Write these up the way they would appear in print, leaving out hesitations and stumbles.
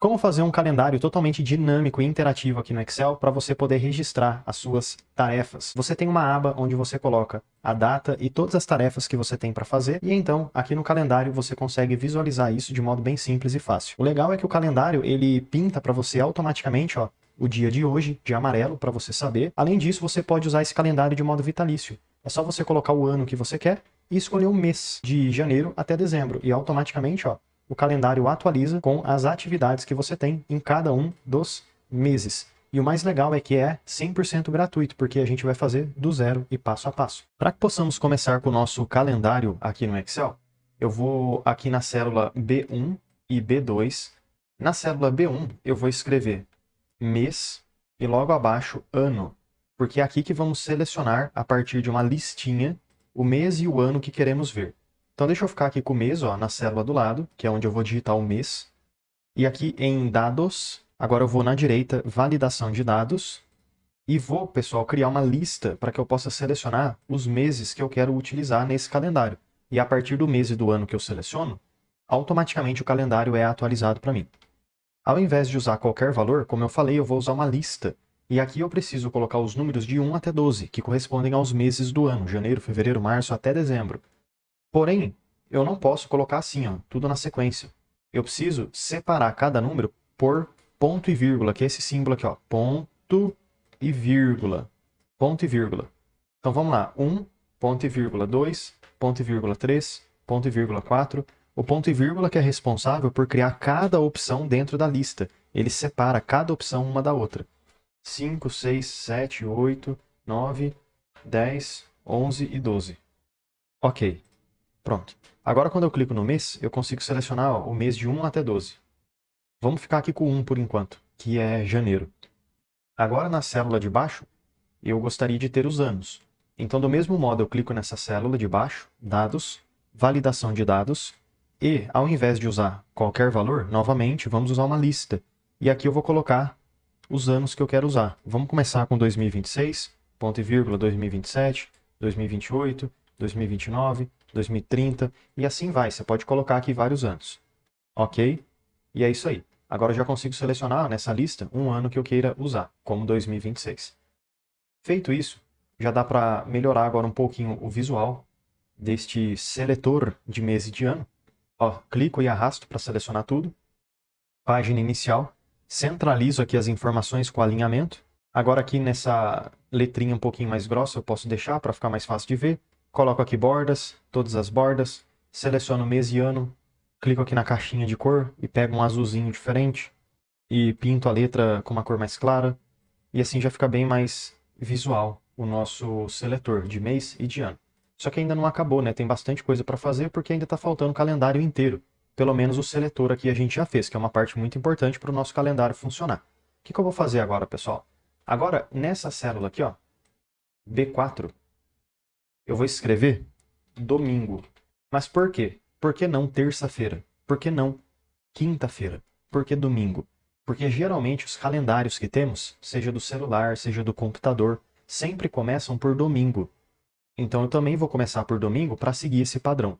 Como fazer um calendário totalmente dinâmico e interativo aqui no Excel para você poder registrar as suas tarefas. Você tem uma aba onde você coloca a data e todas as tarefas que você tem para fazer, e então aqui no calendário você consegue visualizar isso de modo bem simples e fácil. O legal é que o calendário ele pinta para você automaticamente, ó, o dia de hoje de amarelo para você saber. Além disso, você pode usar esse calendário de modo vitalício. É só você colocar o ano que você quer e escolher o mês de janeiro até dezembro, e automaticamente, ó, o calendário atualiza com as atividades que você tem em cada um dos meses. E o mais legal é que é 100% gratuito, porque a gente vai fazer do zero e passo a passo. Para que possamos começar com o nosso calendário aqui no Excel, eu vou aqui na célula B1 e B2. Na célula B1, eu vou escrever mês e logo abaixo ano, porque é aqui que vamos selecionar a partir de uma listinha o mês e o ano que queremos ver. Então deixa eu ficar aqui com o mês, ó, na célula do lado, que é onde eu vou digitar o mês. E aqui em dados, agora eu vou na direita, validação de dados. E vou, pessoal, criar uma lista para que eu possa selecionar os meses que eu quero utilizar nesse calendário. E a partir do mês e do ano que eu seleciono, automaticamente o calendário é atualizado para mim. Ao invés de usar qualquer valor, como eu falei, eu vou usar uma lista. E aqui eu preciso colocar os números de 1 até 12, que correspondem aos meses do ano, janeiro, fevereiro, março até dezembro. Porém, eu não posso colocar assim, ó, tudo na sequência. Eu preciso separar cada número por ponto e vírgula, que é esse símbolo aqui, ó, ponto e vírgula. Ponto e vírgula. Então vamos lá, 1, ponto e vírgula, 2, ponto e vírgula, 3, ponto e vírgula, 4. O ponto e vírgula que é responsável por criar cada opção dentro da lista. Ele separa cada opção uma da outra. 5, 6, 7, 8, 9, 10, 11 e 12. Ok. Pronto. Agora, quando eu clico no mês, eu consigo selecionar, ó, o mês de 1 até 12. Vamos ficar aqui com 1 por enquanto, que é janeiro. Agora, na célula de baixo, eu gostaria de ter os anos. Então, do mesmo modo, eu clico nessa célula de baixo, dados, validação de dados, e, ao invés de usar qualquer valor, novamente, vamos usar uma lista. E aqui eu vou colocar os anos que eu quero usar. Vamos começar com 2026, ponto e vírgula, 2027, 2028, 2029, 2030, e assim vai. Você pode colocar aqui vários anos. Ok? E é isso aí. Agora eu já consigo selecionar nessa lista um ano que eu queira usar, como 2026. Feito isso, já dá para melhorar agora um pouquinho o visual deste seletor de mês e de ano. Ó, clico e arrasto para selecionar tudo. Página inicial. Centralizo aqui as informações com alinhamento. Agora aqui nessa letrinha um pouquinho mais grossa eu posso deixar para ficar mais fácil de ver. Coloco aqui bordas, todas as bordas, seleciono mês e ano, clico aqui na caixinha de cor e pego um azulzinho diferente e pinto a letra com uma cor mais clara, e assim já fica bem mais visual o nosso seletor de mês e de ano. Só que ainda não acabou, né? Tem bastante coisa para fazer porque ainda está faltando o calendário inteiro. Pelo menos o seletor aqui a gente já fez, que é uma parte muito importante para o nosso calendário funcionar. O que eu vou fazer agora, pessoal? Agora, nessa célula aqui, ó, B4, eu vou escrever domingo. Mas por quê? Por que não terça-feira? Por que não quinta-feira? Por que domingo? Porque geralmente os calendários que temos, seja do celular, seja do computador, sempre começam por domingo. Então eu também vou começar por domingo para seguir esse padrão.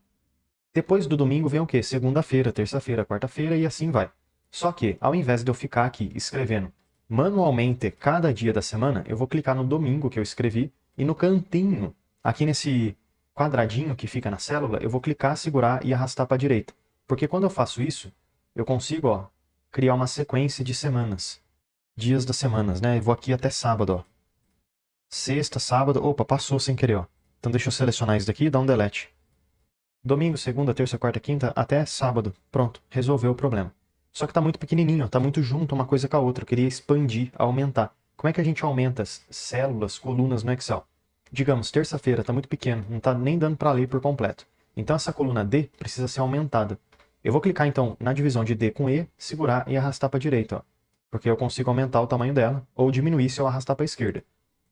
Depois do domingo vem o quê? Segunda-feira, terça-feira, quarta-feira e assim vai. Só que, ao invés de eu ficar aqui escrevendo manualmente cada dia da semana, eu vou clicar no domingo que eu escrevi e no cantinho, aqui nesse quadradinho que fica na célula, eu vou clicar, segurar e arrastar para a direita. Porque quando eu faço isso, eu consigo, ó, criar uma sequência de semanas. Dias das semanas, né? Eu vou aqui até sábado, ó. Sexta, sábado... Opa, passou sem querer, ó. Então deixa eu selecionar isso daqui e dar um delete. Domingo, segunda, terça, quarta, quinta, até sábado. Pronto, resolveu o problema. Só que tá muito pequenininho, tá muito junto uma coisa com a outra. Eu queria expandir, aumentar. Como é que a gente aumenta as células, colunas no Excel? Digamos, terça-feira tá muito pequeno, não tá nem dando para ler por completo. Então essa coluna D precisa ser aumentada. Eu vou clicar então na divisão de D com E, segurar e arrastar para a direita, ó. Porque eu consigo aumentar o tamanho dela, ou diminuir se eu arrastar para a esquerda.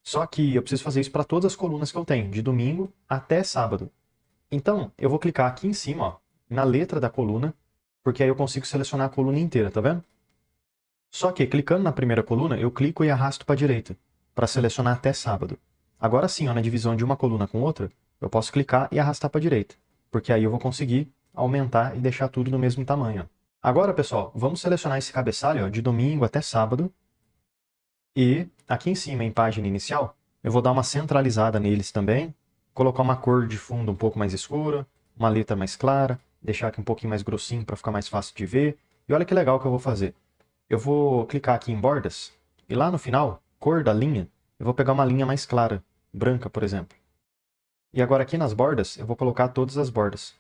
Só que eu preciso fazer isso para todas as colunas que eu tenho, de domingo até sábado. Então, eu vou clicar aqui em cima, ó, na letra da coluna, porque aí eu consigo selecionar a coluna inteira, tá vendo? Só que, clicando na primeira coluna, eu clico e arrasto para a direita, para selecionar até sábado. Agora sim, ó, na divisão de uma coluna com outra, eu posso clicar e arrastar para a direita, porque aí eu vou conseguir aumentar e deixar tudo no mesmo tamanho. Agora, pessoal, vamos selecionar esse cabeçalho ó, de domingo até sábado. E aqui em cima, em página inicial, eu vou dar uma centralizada neles também, colocar uma cor de fundo um pouco mais escura, uma letra mais clara, deixar aqui um pouquinho mais grossinho para ficar mais fácil de ver. E olha que legal que eu vou fazer. Eu vou clicar aqui em bordas, e lá no final, cor da linha, eu vou pegar uma linha mais clara, branca, por exemplo. E agora aqui nas bordas, eu vou colocar todas as bordas.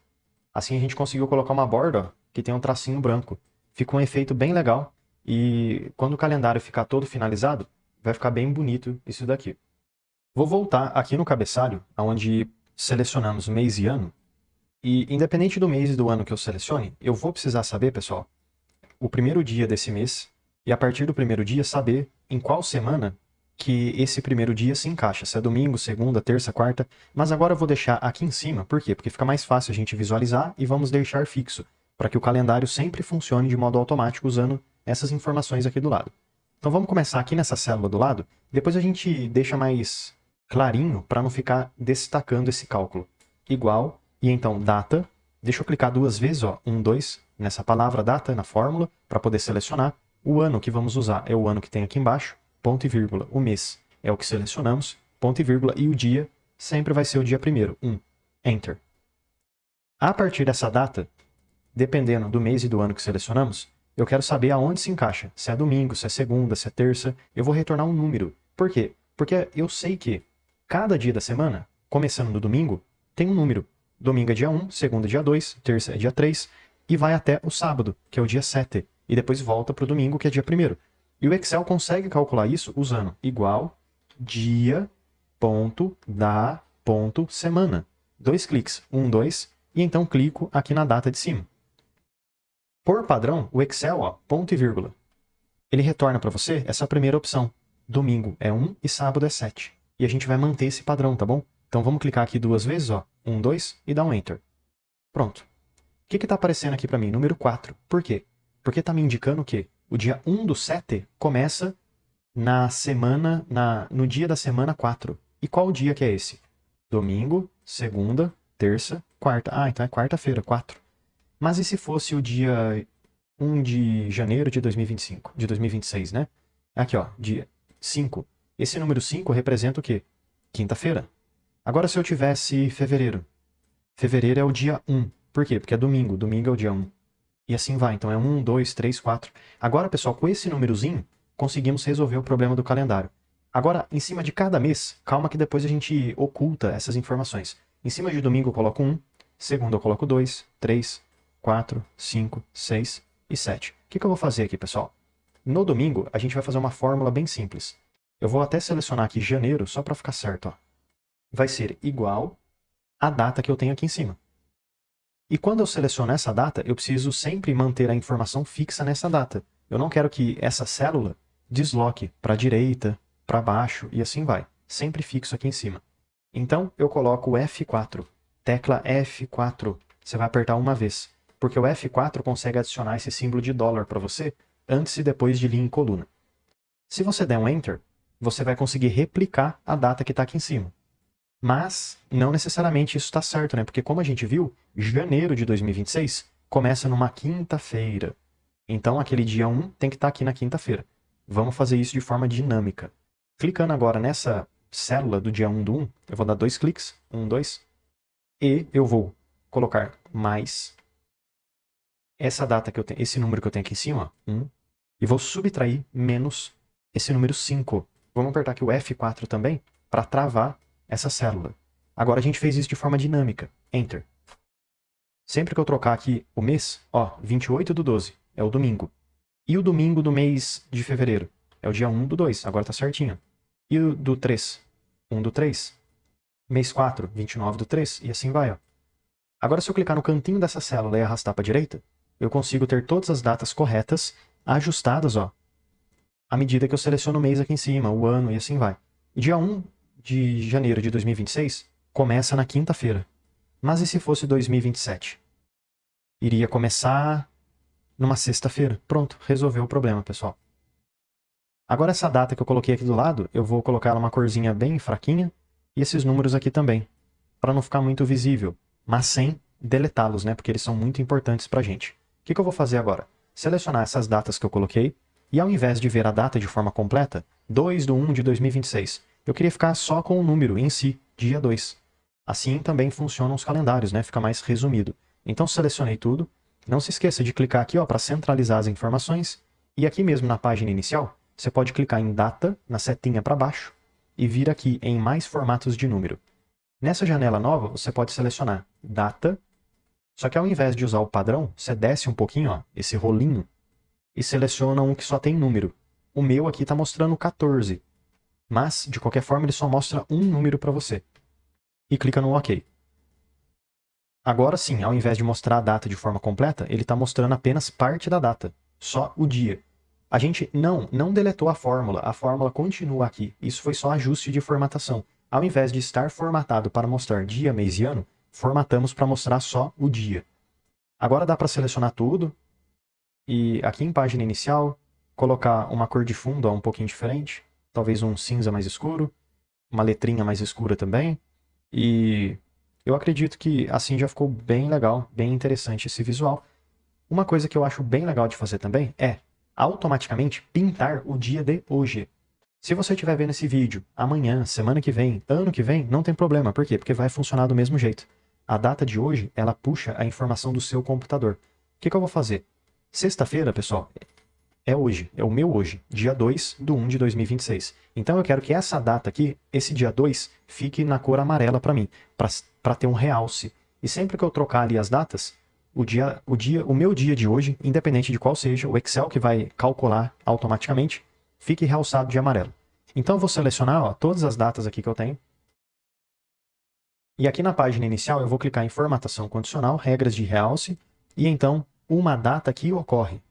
Assim a gente conseguiu colocar uma borda ó, que tem um tracinho branco. Fica um efeito bem legal. E quando o calendário ficar todo finalizado, vai ficar bem bonito isso daqui. Vou voltar aqui no cabeçalho, onde selecionamos mês e ano. E independente do mês e do ano que eu selecione, eu vou precisar saber, pessoal, o primeiro dia desse mês. E a partir do primeiro dia, saber em qual semana que esse primeiro dia se encaixa. Se é domingo, segunda, terça, quarta. Mas agora eu vou deixar aqui em cima. Por quê? Porque fica mais fácil a gente visualizar e vamos deixar fixo. Para que o calendário sempre funcione de modo automático usando essas informações aqui do lado. Então vamos começar aqui nessa célula do lado. Depois a gente deixa mais clarinho para não ficar destacando esse cálculo. Igual, e então data. Deixa eu clicar duas vezes, ó, 1, 2, nessa palavra data, na fórmula, para poder selecionar. O ano que vamos usar é o ano que tem aqui embaixo, ponto e vírgula. O mês é o que selecionamos, ponto e vírgula. E o dia sempre vai ser o dia primeiro, 1. Enter. A partir dessa data, dependendo do mês e do ano que selecionamos, eu quero saber aonde se encaixa. Se é domingo, se é segunda, se é terça. Eu vou retornar um número. Por quê? Porque eu sei que cada dia da semana, começando no domingo, tem um número. Domingo é dia 1, segunda é dia 2, terça é dia 3, e vai até o sábado, que é o dia 7. E depois volta para o domingo, que é dia 1º. E o Excel consegue calcular isso usando igual dia, ponto, da, ponto, semana. 2 cliques, 1, 2, e então clico aqui na data de cima. Por padrão, o Excel, ó, ponto e vírgula, ele retorna para você essa primeira opção. Domingo é 1 e sábado é 7. E a gente vai manter esse padrão, tá bom? Então vamos clicar aqui duas vezes, ó, 1, 2, e dar um Enter. Pronto. O que está aparecendo aqui para mim? Número 4. Por quê? Porque está me indicando que o dia 1 do 7 começa na semana, no dia da semana 4. E qual dia que é esse? Domingo, segunda, terça, quarta. Ah, então é quarta-feira, 4. Mas e se fosse o dia 1 de janeiro de 2025, de 2026, né? Aqui, ó, dia 5. Esse número 5 representa o quê? Quinta-feira. Agora, se eu tivesse fevereiro. Fevereiro é o dia 1. Por quê? Porque é domingo. Domingo é o dia 1. E assim vai. Então é 1, 2, 3, 4. Agora, pessoal, com esse númerozinho, conseguimos resolver o problema do calendário. Agora, em cima de cada mês, calma que depois a gente oculta essas informações. Em cima de domingo eu coloco 1, segunda eu coloco 2, 3, 4, 5, 6 e 7. O que eu vou fazer aqui, pessoal? No domingo, a gente vai fazer uma fórmula bem simples. Eu vou até selecionar aqui janeiro, só para ficar certo. Ó. Vai ser igual à data que eu tenho aqui em cima. E quando eu seleciono essa data, eu preciso sempre manter a informação fixa nessa data. Eu não quero que essa célula desloque para a direita, para baixo e assim vai. Sempre fixo aqui em cima. Então, eu coloco o F4. Tecla F4. Você vai apertar uma vez. Porque o F4 consegue adicionar esse símbolo de dólar para você antes e depois de linha em coluna. Se você der um Enter, você vai conseguir replicar a data que está aqui em cima. Mas não necessariamente isso está certo, né? Porque como a gente viu, janeiro de 2026 começa numa quinta-feira. Então aquele dia 1 tem que estar aqui na quinta-feira. Vamos fazer isso de forma dinâmica. Clicando agora nessa célula do dia 1 do 1, eu vou dar 2 cliques, 1, 2, e eu vou colocar mais essa data que eu tenho, esse número que eu tenho aqui em cima, 1, e vou subtrair menos esse número 5. Vamos apertar aqui o F4 também para travar essa célula. Agora a gente fez isso de forma dinâmica. Enter. Sempre que eu trocar aqui o mês, ó, 28 do 12 é o domingo. E o domingo do mês de fevereiro é o dia 1 do 2, agora tá certinho. E o do 3, 1 do 3. Mês 4, 29 do 3, e assim vai, ó. Agora se eu clicar no cantinho dessa célula e arrastar para a direita, eu consigo ter todas as datas corretas, ajustadas, ó, à medida que eu seleciono o mês aqui em cima, o ano e assim vai. E dia 1 de janeiro de 2026 começa na quinta-feira. Mas e se fosse 2027? Iria começar numa sexta-feira. Pronto, resolveu o problema, pessoal. Agora essa data que eu coloquei aqui do lado, eu vou colocar ela uma corzinha bem fraquinha, e esses números aqui também, para não ficar muito visível, mas sem deletá-los, né? Porque eles são muito importantes para a gente. O que eu vou fazer agora? selecionar essas datas que eu coloquei, e ao invés de ver a data de forma completa, 2/1/2026, eu queria ficar só com o número em si, dia 2. Assim também funcionam os calendários, né? Fica mais resumido. Então selecionei tudo. Não se esqueça de clicar aqui para centralizar as informações. E aqui mesmo na página inicial, você pode clicar em data, na setinha para baixo, e vir aqui em mais formatos de número. Nessa janela nova, você pode selecionar data, só que ao invés de usar o padrão, você desce um pouquinho, ó, esse rolinho, e seleciona um que só tem número. O meu aqui está mostrando 14, mas de qualquer forma ele só mostra um número para você. E clica no OK. Agora sim, ao invés de mostrar a data de forma completa, ele está mostrando apenas parte da data, só o dia. A gente não deletou a fórmula continua aqui. Isso foi só ajuste de formatação. Ao invés de estar formatado para mostrar dia, mês e ano, formatamos para mostrar só o dia. Agora dá para selecionar tudo e aqui em página inicial, colocar uma cor de fundo um pouquinho diferente, talvez um cinza mais escuro, uma letrinha mais escura também, e eu acredito que assim já ficou bem legal, bem interessante esse visual. Uma coisa que eu acho bem legal de fazer também é automaticamente pintar o dia de hoje. Se você estiver vendo esse vídeo amanhã, semana que vem, ano que vem, não tem problema. Por quê? Porque vai funcionar do mesmo jeito. A data de hoje, ela puxa a informação do seu computador. O que eu vou fazer? Sexta-feira, pessoal, é hoje, é o meu hoje, dia 2/1/2026. Então eu quero que essa data aqui, esse dia 2, fique na cor amarela para mim, para ter um realce. E sempre que eu trocar ali as datas, o meu dia de hoje, independente de qual seja, o Excel que vai calcular automaticamente, fique realçado de amarelo. Então eu vou selecionar todas as datas aqui que eu tenho. E aqui na página inicial eu vou clicar em formatação condicional, regras de realce, e então uma data que ocorre.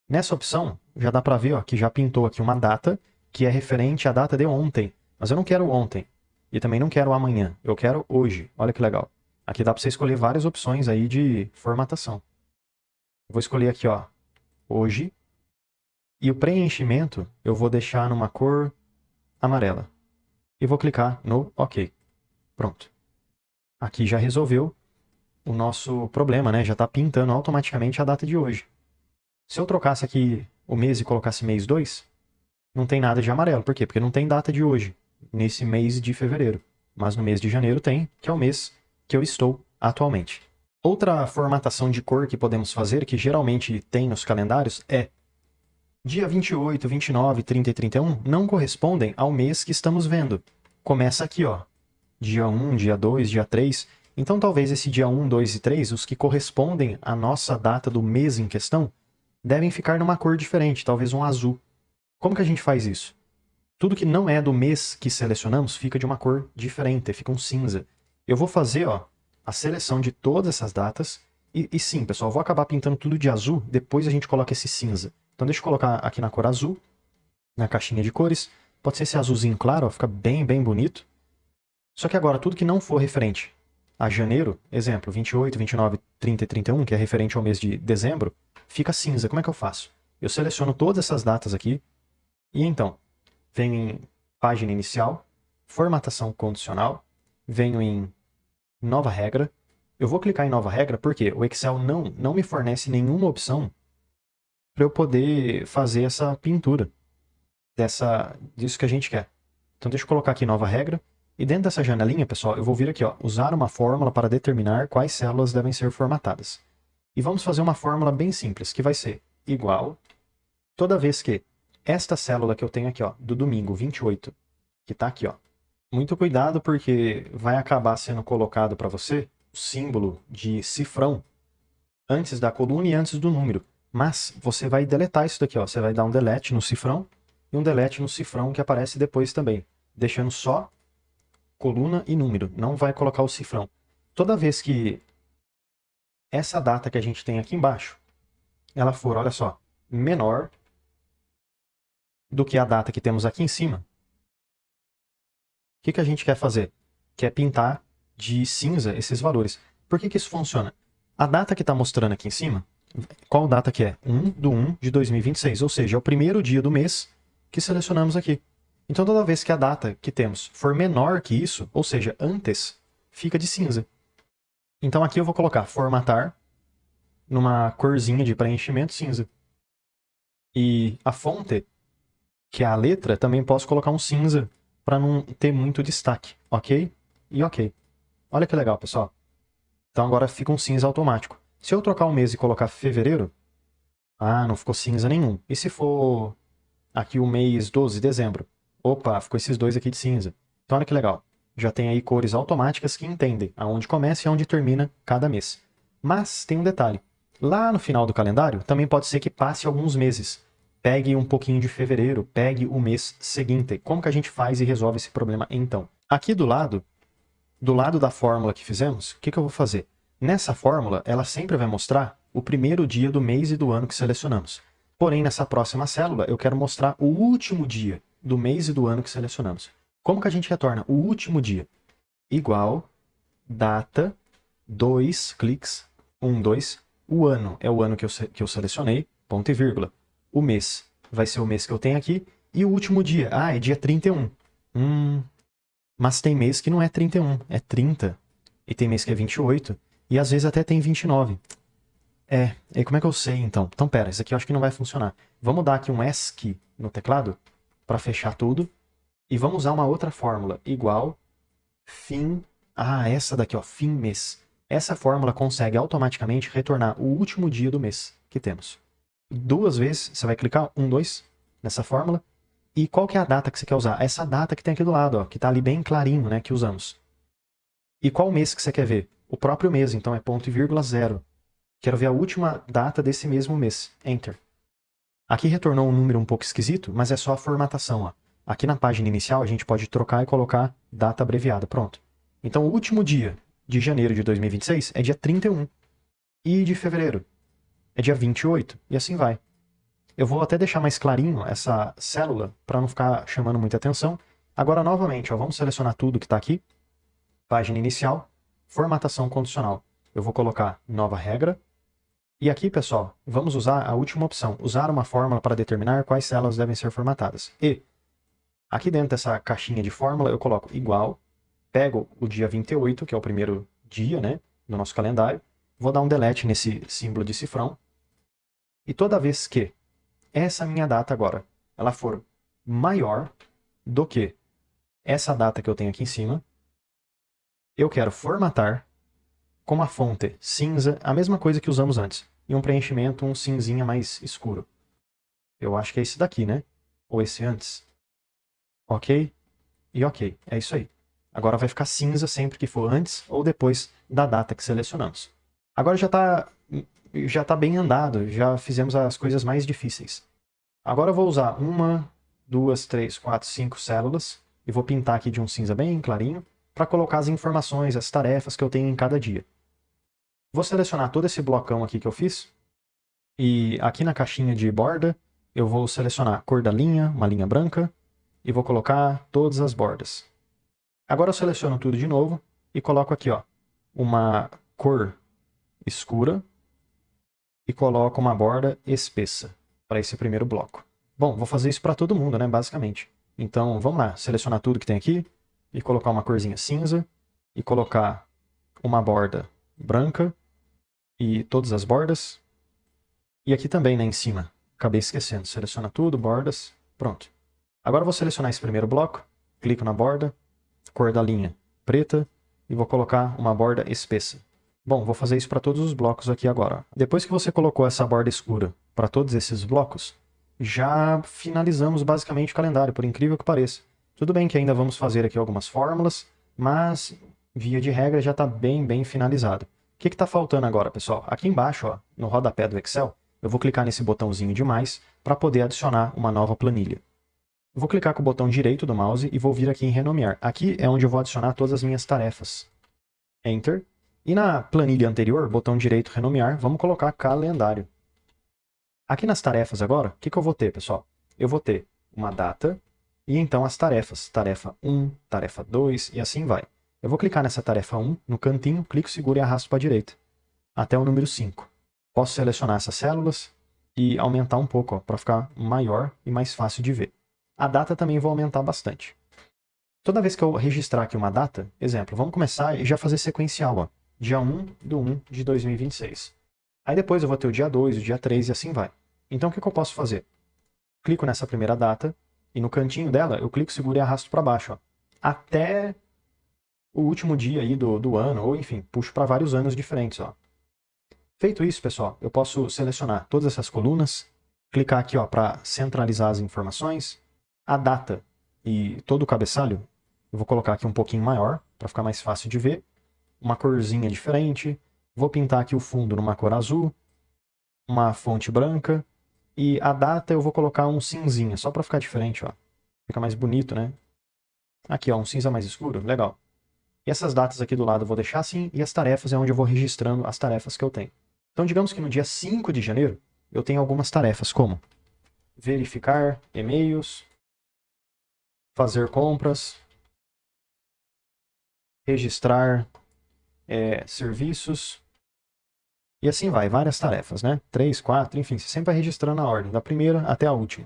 Nessa opção, já dá para ver que já pintou aqui uma data que é referente à data de ontem. Mas eu não quero ontem. E também não quero amanhã. Eu quero hoje. Olha que legal. Aqui dá para você escolher várias opções aí de formatação. Eu vou escolher aqui, hoje. E o preenchimento eu vou deixar numa cor amarela. E vou clicar no OK. Pronto. Aqui já resolveu o nosso problema, né? Já está pintando automaticamente a data de hoje. Se eu trocasse aqui o mês e colocasse mês 2, não tem nada de amarelo. Por quê? Porque não tem data de hoje, nesse mês de fevereiro. Mas no mês de janeiro tem, que é o mês que eu estou atualmente. Outra formatação de cor que podemos fazer, que geralmente tem nos calendários, é dia 28, 29, 30 e 31 não correspondem ao mês que estamos vendo. Começa aqui, dia 1, dia 2, dia 3. Então talvez esse dia 1, 2 e 3, os que correspondem à nossa data do mês em questão, devem ficar numa cor diferente, talvez um azul. Como que a gente faz isso? Tudo que não é do mês que selecionamos fica de uma cor diferente, fica um cinza. Eu vou fazer a seleção de todas essas datas, e sim, pessoal, eu vou acabar pintando tudo de azul, depois a gente coloca esse cinza. Então deixa eu colocar aqui na cor azul, na caixinha de cores. Pode ser esse azulzinho claro, fica bem, bem bonito. Só que agora, tudo que não for referente a janeiro, exemplo, 28, 29, 30 e 31, que é referente ao mês de dezembro, fica cinza. Como é que eu faço? Eu seleciono todas essas datas aqui, e então, venho em página inicial, formatação condicional, venho em nova regra. Eu vou clicar em nova regra porque o Excel não me fornece nenhuma opção para eu poder fazer essa pintura disso que a gente quer. Então deixa eu colocar aqui nova regra. E dentro dessa janelinha, pessoal, eu vou vir aqui, usar uma fórmula para determinar quais células devem ser formatadas. E vamos fazer uma fórmula bem simples, que vai ser igual toda vez que esta célula que eu tenho aqui, do domingo 28, que está aqui, muito cuidado porque vai acabar sendo colocado para você o símbolo de cifrão antes da coluna e antes do número. Mas você vai deletar isso daqui, você vai dar um delete no cifrão e um delete no cifrão que aparece depois também, deixando só coluna e número, não vai colocar o cifrão. Toda vez que essa data que a gente tem aqui embaixo, ela for, olha só, menor do que a data que temos aqui em cima, o que a gente quer fazer? Quer pintar de cinza esses valores. Por que isso funciona? A data que está mostrando aqui em cima, qual data que é? 1/1/2026, ou seja, é o primeiro dia do mês que selecionamos aqui. Então toda vez que a data que temos for menor que isso, ou seja, antes, fica de cinza. Então aqui eu vou colocar formatar numa corzinha de preenchimento cinza. E a fonte, que é a letra, também posso colocar um cinza para não ter muito destaque, ok? E ok. Olha que legal, pessoal. Então agora fica um cinza automático. Se eu trocar o mês e colocar fevereiro, não ficou cinza nenhum. E se for aqui o mês 12 de dezembro? Opa, ficou esses dois aqui de cinza. Então olha que legal. Já tem aí cores automáticas que entendem aonde começa e aonde termina cada mês. Mas tem um detalhe. Lá no final do calendário, também pode ser que passe alguns meses. Pegue um pouquinho de fevereiro, pegue o mês seguinte. Como que a gente faz e resolve esse problema então? Aqui do lado da fórmula que fizemos, o que eu vou fazer? Nessa fórmula, ela sempre vai mostrar o primeiro dia do mês e do ano que selecionamos. Porém, nessa próxima célula, eu quero mostrar o último dia do mês e do ano que selecionamos. Como que a gente retorna o último dia? Igual data, 2 cliques, 1, 2. O ano é o ano que eu selecionei, ponto e vírgula. O mês vai ser o mês que eu tenho aqui. E o último dia, é dia 31. Mas tem mês que não é 31, é 30. E tem mês que é 28. E às vezes até tem 29. E como é que eu sei então? Então pera, isso aqui eu acho que não vai funcionar. Vamos dar aqui um ESC no teclado para fechar tudo. E vamos usar uma outra fórmula, igual fim... essa daqui, ó, fim mês. Essa fórmula consegue automaticamente retornar o último dia do mês que temos. 2 vezes, você vai clicar, 1, 2, nessa fórmula. E qual que é a data que você quer usar? Essa data que tem aqui do lado, ó, que está ali bem clarinho, né, que usamos. E qual mês que você quer ver? O próprio mês, então é ponto e vírgula 0. Quero ver a última data desse mesmo mês. Enter. Aqui retornou um número um pouco esquisito, mas é só a formatação, ó. Aqui na página inicial a gente pode trocar e colocar data abreviada. Pronto. Então o último dia de janeiro de 2026 é dia 31. E de fevereiro é dia 28. E assim vai. Eu vou até deixar mais clarinho essa célula para não ficar chamando muita atenção. Agora, novamente, ó, vamos selecionar tudo que está aqui. Página inicial, formatação condicional. Eu vou colocar nova regra. E aqui, pessoal, vamos usar a última opção, usar uma fórmula para determinar quais células devem ser formatadas. E aqui dentro dessa caixinha de fórmula eu coloco igual, pego o dia 28, que é o primeiro dia, né, do nosso calendário, vou dar um delete nesse símbolo de cifrão, e toda vez que essa minha data agora, ela for maior do que essa data que eu tenho aqui em cima, eu quero formatar com uma fonte cinza, a mesma coisa que usamos antes, e um preenchimento, um cinzinha mais escuro. Eu acho que é esse daqui, né? Ou esse antes. Ok? E ok, é isso aí. Agora vai ficar cinza sempre que for antes ou depois da data que selecionamos. Agora já tá bem andado, já fizemos as coisas mais difíceis. Agora eu vou usar 1, 2, 3, 4, 5 células e vou pintar aqui de um cinza bem clarinho para colocar as informações, as tarefas que eu tenho em cada dia. Vou selecionar todo esse blocão aqui que eu fiz e aqui na caixinha de borda eu vou selecionar a cor da linha, uma linha branca, e vou colocar todas as bordas. Agora eu seleciono tudo de novo e coloco aqui, ó, uma cor escura e coloco uma borda espessa para esse primeiro bloco. Bom, vou fazer isso para todo mundo, né, basicamente. Então, vamos lá, selecionar tudo que tem aqui e colocar uma corzinha cinza e colocar uma borda branca e todas as bordas. E aqui também, né, em cima. Acabei esquecendo. Seleciona tudo, bordas, pronto. Agora eu vou selecionar esse primeiro bloco, clico na borda, cor da linha preta e vou colocar uma borda espessa. Bom, vou fazer isso para todos os blocos aqui agora. Depois que você colocou essa borda escura para todos esses blocos, já finalizamos basicamente o calendário, por incrível que pareça. Tudo bem que ainda vamos fazer aqui algumas fórmulas, mas via de regra já está bem finalizado. O que está faltando agora, pessoal? Aqui embaixo, ó, no rodapé do Excel, eu vou clicar nesse botãozinho de mais para poder adicionar uma nova planilha. Eu vou clicar com o botão direito do mouse e vou vir aqui em renomear. Aqui é onde eu vou adicionar todas as minhas tarefas. Enter. E na planilha anterior, botão direito renomear, vamos colocar calendário. Aqui nas tarefas agora, o que eu vou ter, pessoal? Eu vou ter uma data e então as tarefas. Tarefa 1, tarefa 2 e assim vai. Eu vou clicar nessa tarefa 1, no cantinho, clico, seguro e arrasto para a direita, até o número 5. Posso selecionar essas células e aumentar um pouco para ficar maior e mais fácil de ver. A data também vou aumentar bastante. Toda vez que eu registrar aqui uma data, exemplo, vamos começar e já fazer sequencial, ó, dia 1 de 1 de 2026. Aí depois eu vou ter o dia 2, o dia 3 e assim vai. Então o que eu posso fazer? Clico nessa primeira data e no cantinho dela eu clico, seguro e arrasto para baixo, ó, até o último dia aí do ano, ou enfim, puxo para vários anos diferentes, ó. Feito isso, pessoal, eu posso selecionar todas essas colunas, clicar aqui para centralizar as informações, a data e todo o cabeçalho, eu vou colocar aqui um pouquinho maior, para ficar mais fácil de ver, uma corzinha diferente, vou pintar aqui o fundo numa cor azul, uma fonte branca, e a data eu vou colocar um cinzinha, só para ficar diferente, ó. Fica mais bonito, né? Aqui, ó, um cinza mais escuro, legal. E essas datas aqui do lado eu vou deixar assim, e as tarefas é onde eu vou registrando as tarefas que eu tenho. Então, digamos que no dia 5 de janeiro, eu tenho algumas tarefas, como verificar e-mails, fazer compras, registrar serviços, e assim vai, várias tarefas, né? 3, 4, enfim, você sempre vai registrando a ordem, da primeira até a última.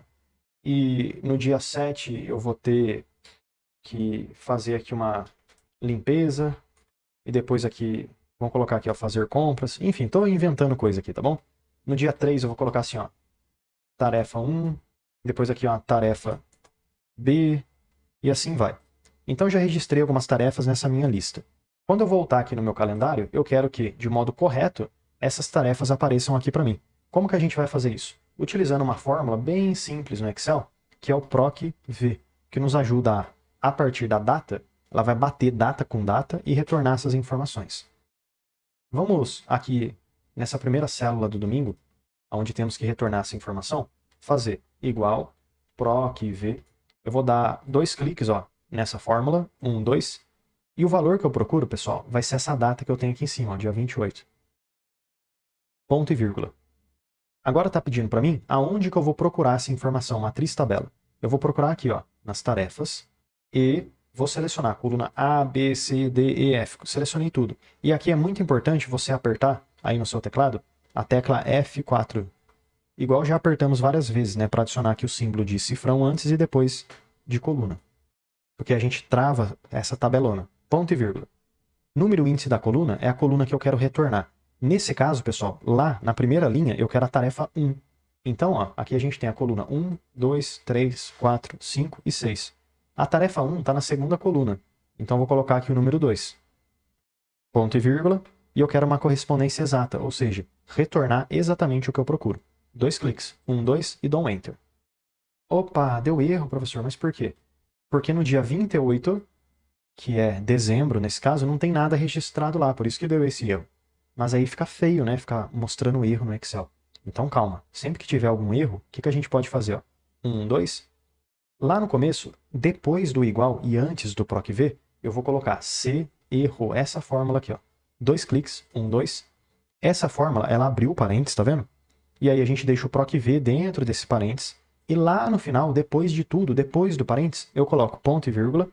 E no dia 7 eu vou ter que fazer aqui uma limpeza, e depois aqui, vamos colocar aqui, ó, fazer compras. Enfim, estou inventando coisa aqui, tá bom? No dia 3 eu vou colocar assim, ó, tarefa 1, depois aqui, ó, tarefa B, e assim vai. Então já registrei algumas tarefas nessa minha lista. Quando eu voltar aqui no meu calendário, eu quero que, de modo correto, essas tarefas apareçam aqui para mim. Como que a gente vai fazer isso? Utilizando uma fórmula bem simples no Excel, que é o PROC-V, que nos ajuda a partir da data, ela vai bater data com data e retornar essas informações. Vamos aqui, nessa primeira célula do domingo, onde temos que retornar essa informação, fazer igual PROC-V. Eu vou dar 2 cliques, ó, nessa fórmula, 1, 2, e o valor que eu procuro, pessoal, vai ser essa data que eu tenho aqui em cima, ó, dia 28. Ponto e vírgula. Agora está pedindo para mim aonde que eu vou procurar essa informação, matriz tabela. Eu vou procurar aqui, ó, nas tarefas, e vou selecionar a coluna A, B, C, D, E, F. Selecionei tudo. E aqui é muito importante você apertar aí no seu teclado a tecla F4. Igual já apertamos várias vezes, né, para adicionar aqui o símbolo de cifrão antes e depois de coluna. Porque a gente trava essa tabelona. Ponto e vírgula. Número índice da coluna é a coluna que eu quero retornar. Nesse caso, pessoal, lá na primeira linha eu quero a tarefa 1. Então, ó, aqui a gente tem a coluna 1, 2, 3, 4, 5 e 6. A tarefa 1 está na segunda coluna. Então, vou colocar aqui o número 2. Ponto e vírgula. E eu quero uma correspondência exata, ou seja, retornar exatamente o que eu procuro. 2 cliques. 1, 2 e dou um Enter. Opa, deu erro, professor, mas por quê? Porque no dia 28, que é dezembro nesse caso, não tem nada registrado lá, por isso que deu esse erro. Mas aí fica feio, né? Ficar mostrando erro no Excel. Então calma, sempre que tiver algum erro, o que a gente pode fazer? Ó? 1, 2. Lá no começo, depois do igual e antes do PROC-V, eu vou colocar C, erro, essa fórmula aqui, ó. 2 cliques, 1, 2. Essa fórmula, ela abriu o parênteses, tá vendo? E aí a gente deixa o PROC-V dentro desse parênteses. E lá no final, depois de tudo, depois do parênteses, eu coloco ponto e vírgula,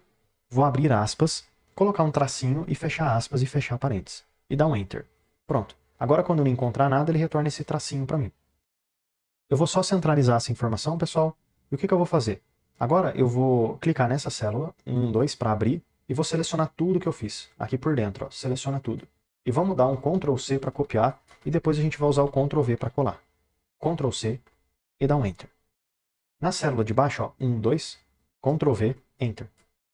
vou abrir aspas, colocar um tracinho e fechar aspas e fechar parênteses. E dar um Enter. Pronto. Agora, quando eu não encontrar nada, ele retorna esse tracinho para mim. Eu vou só centralizar essa informação, pessoal. E o que eu vou fazer? Agora eu vou clicar nessa célula, 1, 2, para abrir, e vou selecionar tudo que eu fiz. Aqui por dentro, ó, seleciona tudo. E vamos dar um Ctrl C para copiar, e depois a gente vai usar o Ctrl V para colar. Ctrl C e dá um Enter. Na célula de baixo, ó, 1, 2, Ctrl V, Enter.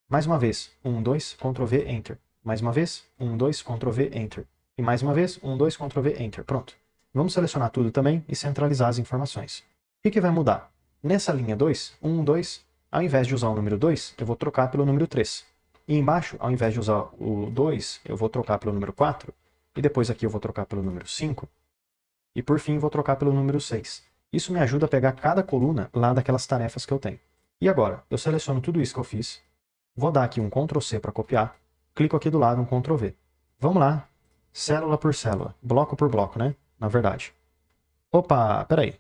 Mais uma vez, 1, 2, Ctrl V, Enter. Mais uma vez, 1, 2, Ctrl V, Enter. E mais uma vez, 1, 2, Ctrl V, Enter. Pronto. Vamos selecionar tudo também e centralizar as informações. O que vai mudar? Nessa linha 2, 1, 2, ao invés de usar o número 2, eu vou trocar pelo número 3. E embaixo, ao invés de usar o 2, eu vou trocar pelo número 4. E depois aqui eu vou trocar pelo número 5. E por fim, vou trocar pelo número 6. Isso me ajuda a pegar cada coluna lá daquelas tarefas que eu tenho. E agora, eu seleciono tudo isso que eu fiz. Vou dar aqui um Ctrl C para copiar. Clico aqui do lado um Ctrl V. Vamos lá. Célula por célula. Bloco por bloco, né? Na verdade. Opa, peraí.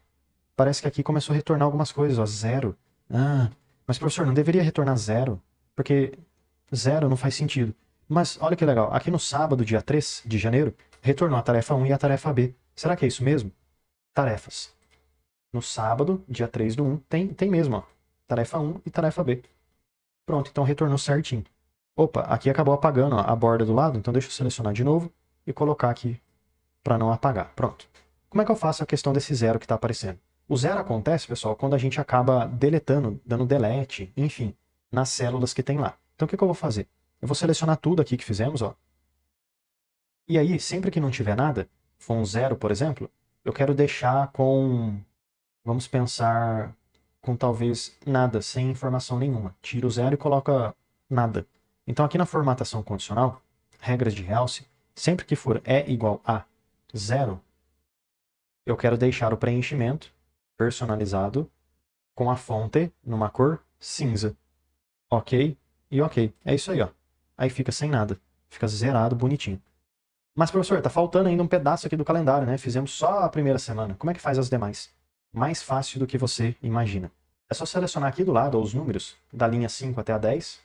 Parece que aqui começou a retornar algumas coisas, ó. 0. Ah, mas professor, não deveria retornar 0? Porque 0 não faz sentido. Mas olha que legal. Aqui no sábado, dia 3 de janeiro, retornou a tarefa 1 e a tarefa B. Será que é isso mesmo? Tarefas. No sábado, dia 3 do 1, tem mesmo, ó. Tarefa 1 e tarefa B. Pronto, então retornou certinho. Opa, aqui acabou apagando, ó, a borda do lado, então deixa eu selecionar de novo e colocar aqui para não apagar. Pronto. Como é que eu faço a questão desse zero que está aparecendo? O zero acontece, pessoal, quando a gente acaba deletando, dando delete, enfim, nas células que tem lá. Então o que eu vou fazer? Eu vou selecionar tudo aqui que fizemos, ó. E aí, sempre que não tiver nada, for um zero, por exemplo, eu quero deixar com, vamos pensar, com talvez nada, sem informação nenhuma. Tira o zero e coloca nada. Então aqui na formatação condicional, regras de realce, sempre que for é igual a zero, eu quero deixar o preenchimento personalizado com a fonte numa cor cinza. Ok e ok. É isso aí, ó. Aí fica sem nada. Fica zerado, bonitinho. Mas, professor, tá faltando ainda um pedaço aqui do calendário, né? Fizemos só a primeira semana. Como é que faz as demais? Mais fácil do que você imagina. É só selecionar aqui do lado os números, da linha 5 até a 10,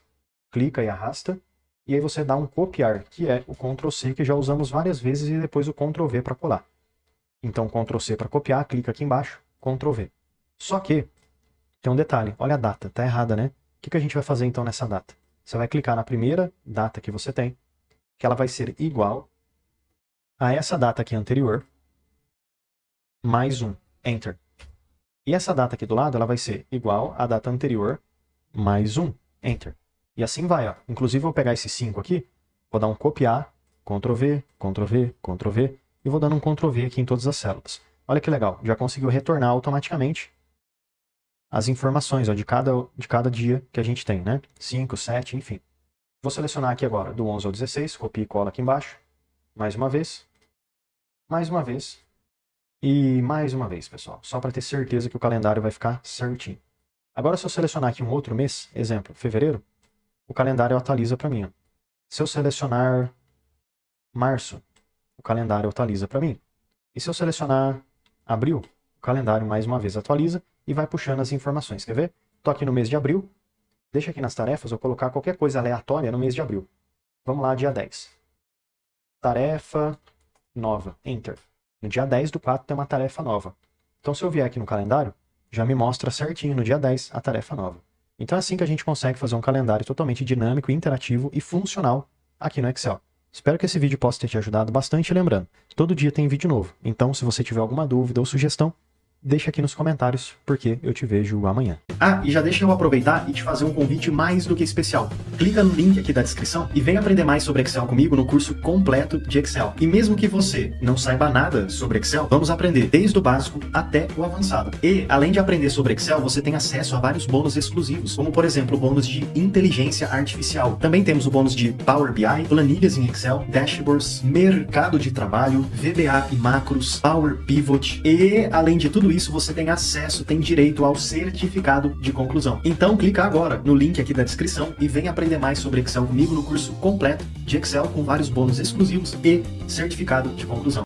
clica e arrasta, e aí você dá um copiar, que é o Ctrl+C, que já usamos várias vezes, e depois o Ctrl+V para colar. Então, Ctrl+C para copiar, clica aqui embaixo, Ctrl+V. Só que tem um detalhe, olha a data, tá errada, né? O que a gente vai fazer então nessa data? Você vai clicar na primeira data que você tem, que ela vai ser igual a essa data aqui anterior, mais 1, Enter. E essa data aqui do lado, ela vai ser igual à data anterior, mais 1, Enter. E assim vai, ó. Inclusive, eu vou pegar esse 5 aqui, vou dar um copiar, Ctrl+V, Ctrl+V, Ctrl+V, e vou dando um Ctrl+V aqui em todas as células. Olha que legal, já conseguiu retornar automaticamente as informações, ó, de cada dia que a gente tem, né? 5, 7, enfim. Vou selecionar aqui agora, do 11 ao 16, copia e cola aqui embaixo, mais uma vez, e mais uma vez, pessoal, só para ter certeza que o calendário vai ficar certinho. Agora, se eu selecionar aqui um outro mês, exemplo, fevereiro, o calendário atualiza para mim. Ó. Se eu selecionar março, o calendário atualiza para mim. E se eu selecionar abril, o calendário mais uma vez atualiza e vai puxando as informações. Quer ver? Estou aqui no mês de abril, deixa aqui nas tarefas eu colocar qualquer coisa aleatória no mês de abril. Vamos lá, dia 10. Tarefa nova, Enter. No dia 10/4 tem uma tarefa nova. Então se eu vier aqui no calendário, já me mostra certinho no dia 10 a tarefa nova. Então é assim que a gente consegue fazer um calendário totalmente dinâmico, interativo e funcional aqui no Excel. Espero que esse vídeo possa ter te ajudado bastante, lembrando, todo dia tem vídeo novo. Então se você tiver alguma dúvida ou sugestão, deixa aqui nos comentários, porque eu te vejo amanhã. Ah, e já deixa eu aproveitar e te fazer um convite mais do que especial. Clica no link aqui da descrição e vem aprender mais sobre Excel comigo no curso completo de Excel. E mesmo que você não saiba nada sobre Excel, vamos aprender desde o básico até o avançado. E, além de aprender sobre Excel, você tem acesso a vários bônus exclusivos, como por exemplo o bônus de inteligência artificial. Também temos o bônus de Power BI, planilhas em Excel, dashboards, mercado de trabalho, VBA e macros, Power Pivot e, além de tudo isso, você tem acesso, tem direito ao certificado de conclusão. Então clica agora no link aqui da descrição e vem aprender mais sobre Excel comigo no curso completo de Excel com vários bônus exclusivos e certificado de conclusão.